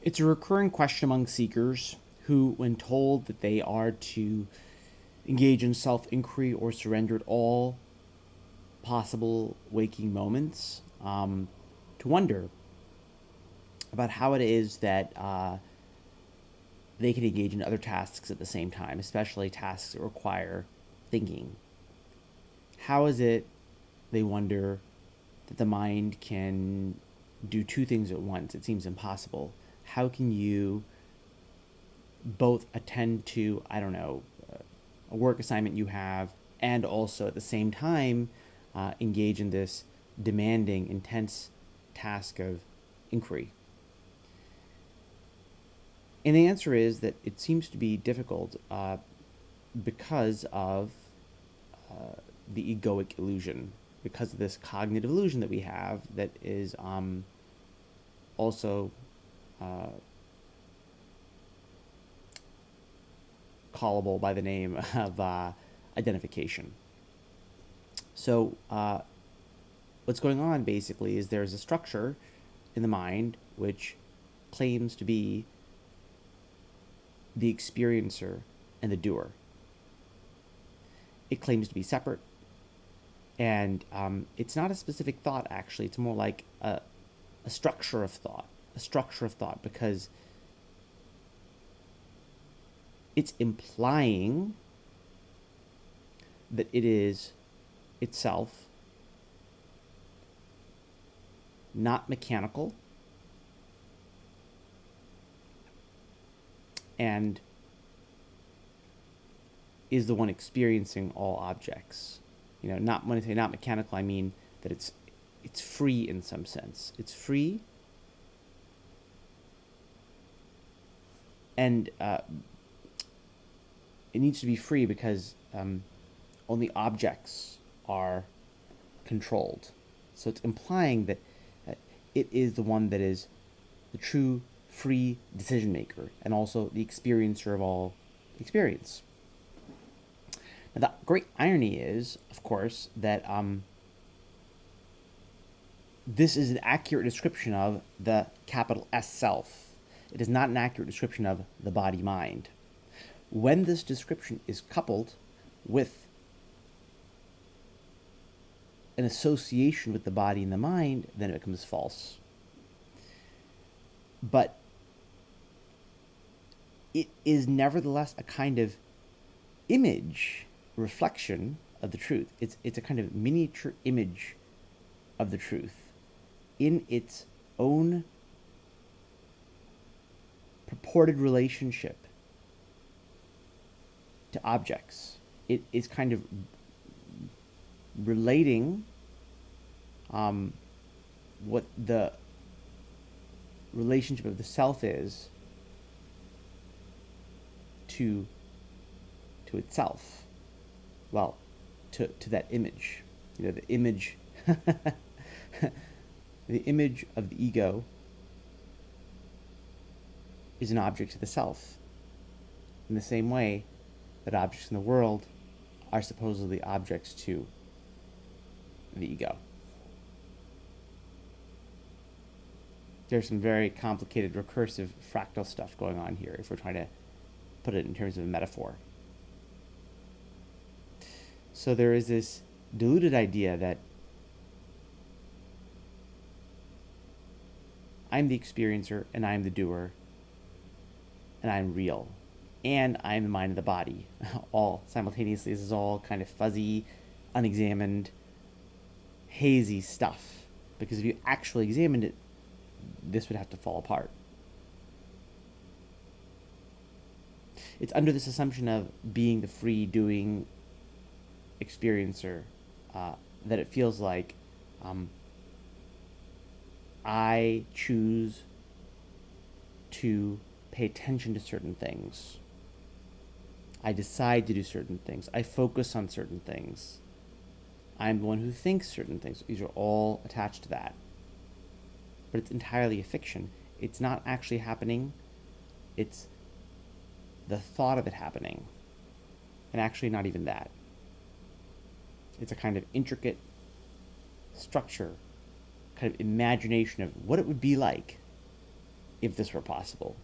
It's a recurring question among seekers who, when told that they are to engage in self inquiry or surrender at all possible waking moments, to wonder about how it is that they can engage in other tasks at the same time, especially tasks that require thinking. How is it, they wonder, that the mind can do two things at once? It seems impossible. How can you both attend to, I don't know, a work assignment you have, and also at the same time engage in this demanding, intense task of inquiry? And the answer is that it seems to be difficult because of the egoic illusion, because of this cognitive illusion that we have that is also callable by the name of identification. So, what's going on basically is there's a structure in the mind which claims to be the experiencer and the doer. It claims to be separate, and it's not a specific thought, actually. It's more like a structure of thought, because it's implying that it is itself not mechanical and is the one experiencing all objects. Not, when I say not mechanical, I mean that it's free in some sense. It's free, and it needs to be free because only objects are controlled. So it's implying that it is the one that is the true free decision maker and also the experiencer of all experience. Now, the great irony is, of course, that this is an accurate description of the capital S self. It is not an accurate description of the body-mind. When this description is coupled with an association with the body and the mind, then it becomes false. But it is nevertheless a kind of image, reflection of the truth. It's a kind of miniature image of the truth in its own purported relationship to objects. It is kind of relating what the relationship of the self is to itself. Well, to that image. The image the image of the ego is an object to the self. In the same way that objects in the world are supposedly objects to the ego. There's some very complicated recursive fractal stuff going on here if we're trying to put it in terms of a metaphor. So there is this diluted idea that I'm the experiencer and I'm the doer and I'm real and I'm the mind and the body all simultaneously. This is all kind of fuzzy, unexamined, hazy stuff, because if you actually examined it, this would have to fall apart. It's under this assumption of being the free doing experiencer that it feels like I choose to pay attention to certain things. I decide to do certain things. I focus on certain things. I'm the one who thinks certain things. These are all attached to that. But it's entirely a fiction. It's not actually happening. It's the thought of it happening. And actually not even that. It's a kind of intricate structure, kind of imagination of what it would be like if this were possible.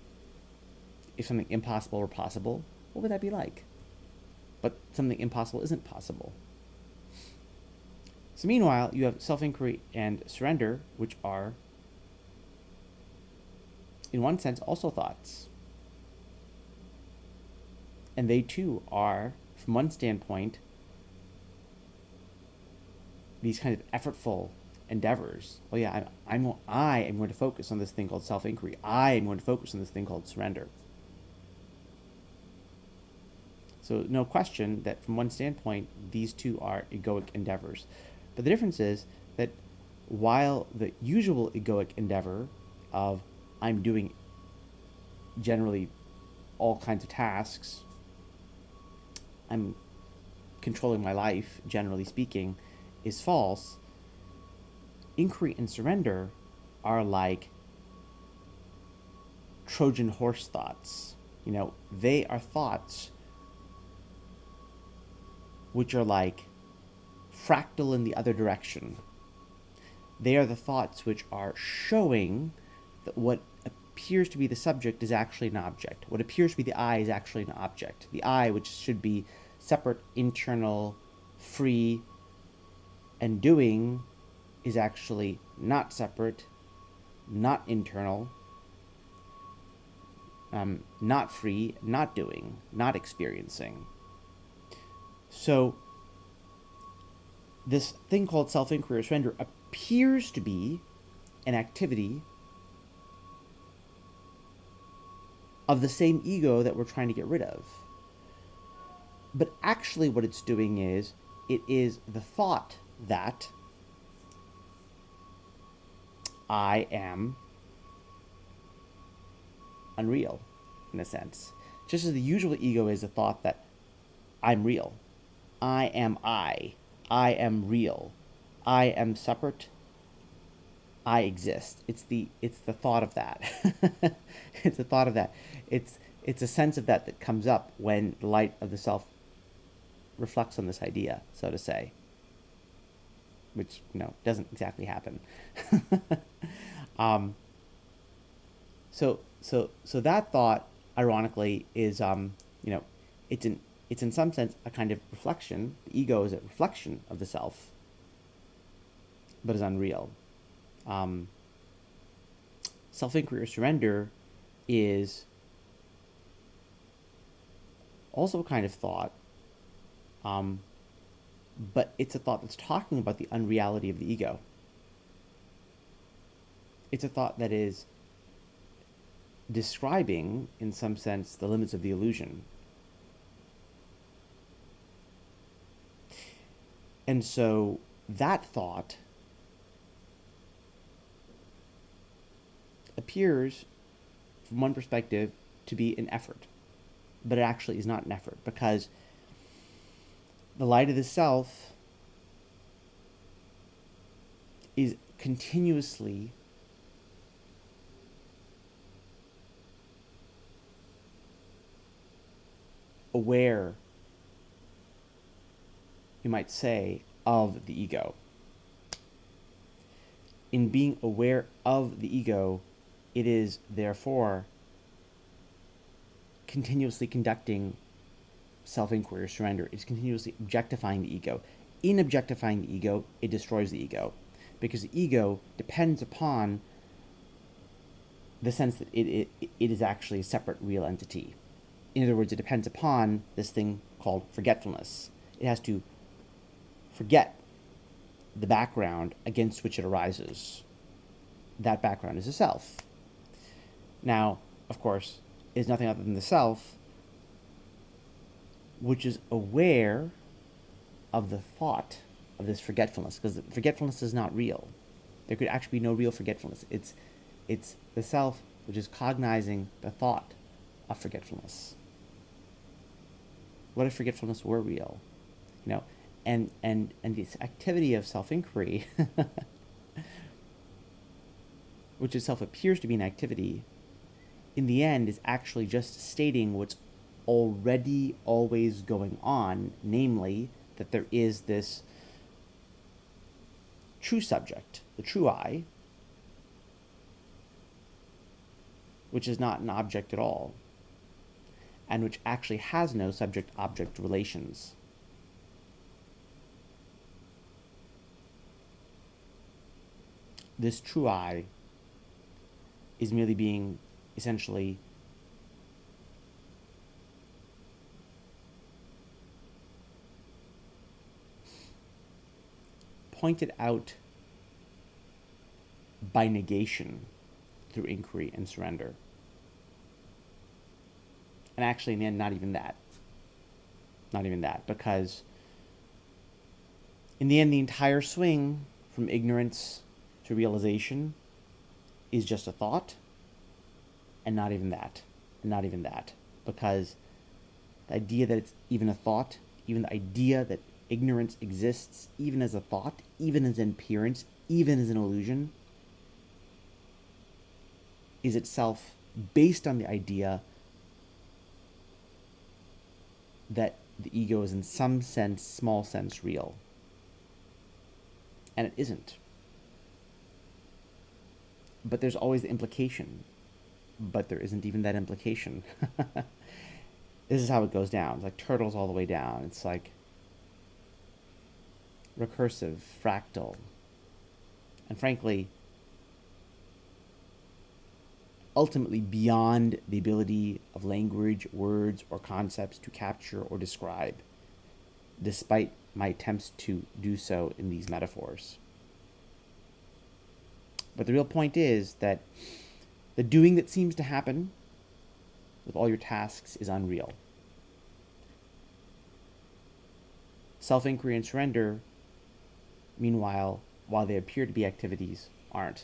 If something impossible were possible, what would that be like? But something impossible isn't possible. So meanwhile, you have self-inquiry and surrender, which are, in one sense, also thoughts. And they too are, from one standpoint, these kind of effortful endeavors. Oh yeah, I am going to focus on this thing called self-inquiry. I am going to focus on this thing called surrender. So no question that from one standpoint, these two are egoic endeavors. But the difference is that while the usual egoic endeavor of I'm doing generally all kinds of tasks, I'm controlling my life, generally speaking, is false, inquiry and surrender are like Trojan horse thoughts. They are thoughts which are like fractal in the other direction. They are the thoughts which are showing that what appears to be the subject is actually an object. What appears to be the I is actually an object. The I, which should be separate, internal, free, and doing, is actually not separate, not internal, not free, not doing, not experiencing. So this thing called self-inquiry or surrender appears to be an activity of the same ego that we're trying to get rid of. But actually what it's doing is, it is the thought that I am unreal, in a sense. Just as the usual ego is the thought that I'm real. I am I. I am real. I am separate. I exist. It's the thought of that. It's the thought of that. It's a sense of that comes up when the light of the self reflects on this idea, so to say, which doesn't exactly happen. So that thought, ironically, is it's in some sense a kind of reflection. The ego is a reflection of the self, but is unreal. Self-inquiry or surrender is also a kind of thought, but it's a thought that's talking about the unreality of the ego. It's a thought that is describing, in some sense, the limits of the illusion. And so that thought appears, from one perspective, to be an effort. But it actually is not an effort, because the light of the self is continuously aware, you might say, of the ego. In being aware of the ego, it is therefore continuously conducting self-inquiry or surrender. It's continuously objectifying the ego. In objectifying the ego, it destroys the ego, because the ego depends upon the sense that it is actually a separate real entity. In other words, it depends upon this thing called forgetfulness. It has to forget the background against which it arises. That background is the self. Now, of course, it is nothing other than the self, which is aware of the thought of this forgetfulness, because forgetfulness is not real. There could actually be no real forgetfulness. It's the self which is cognizing the thought of forgetfulness. What if forgetfulness were real? And this activity of self-inquiry, which itself appears to be an activity, in the end is actually just stating what's already always going on, namely that there is this true subject, the true I, which is not an object at all, and which actually has no subject-object relations. This true I is merely being essentially pointed out by negation through inquiry and surrender. And actually, in the end, not even that. Not even that, because in the end, the entire swing from ignorance to realization is just a thought, and not even that. And not even that. Because the idea that it's even a thought, even the idea that ignorance exists, even as a thought, even as an appearance, even as an illusion, is itself based on the idea that the ego is in some sense, small sense, real. And it isn't. But there's always the implication. But there isn't even that implication. This is how it goes down. It's like turtles all the way down. It's like recursive, fractal. And frankly, ultimately beyond the ability of language, words, or concepts to capture or describe, despite my attempts to do so in these metaphors. But the real point is that the doing that seems to happen with all your tasks is unreal. Self-inquiry and surrender, meanwhile, while they appear to be activities, aren't.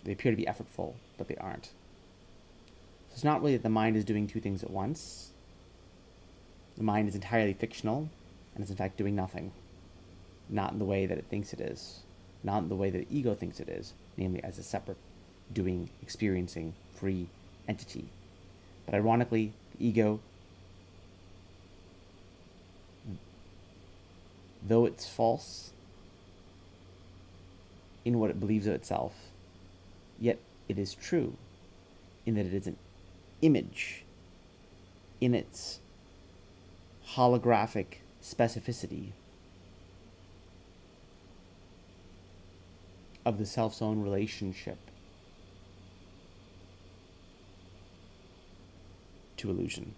They appear to be effortful, but they aren't. So it's not really that the mind is doing two things at once. The mind is entirely fictional, and is in fact doing nothing. Not in the way that it thinks it is. Not in the way that the ego thinks it is, namely as a separate, doing, experiencing, free entity. But ironically, the ego, though it's false in what it believes of itself, yet it is true in that it is an image in its holographic specificity of the self's own relationship to illusion.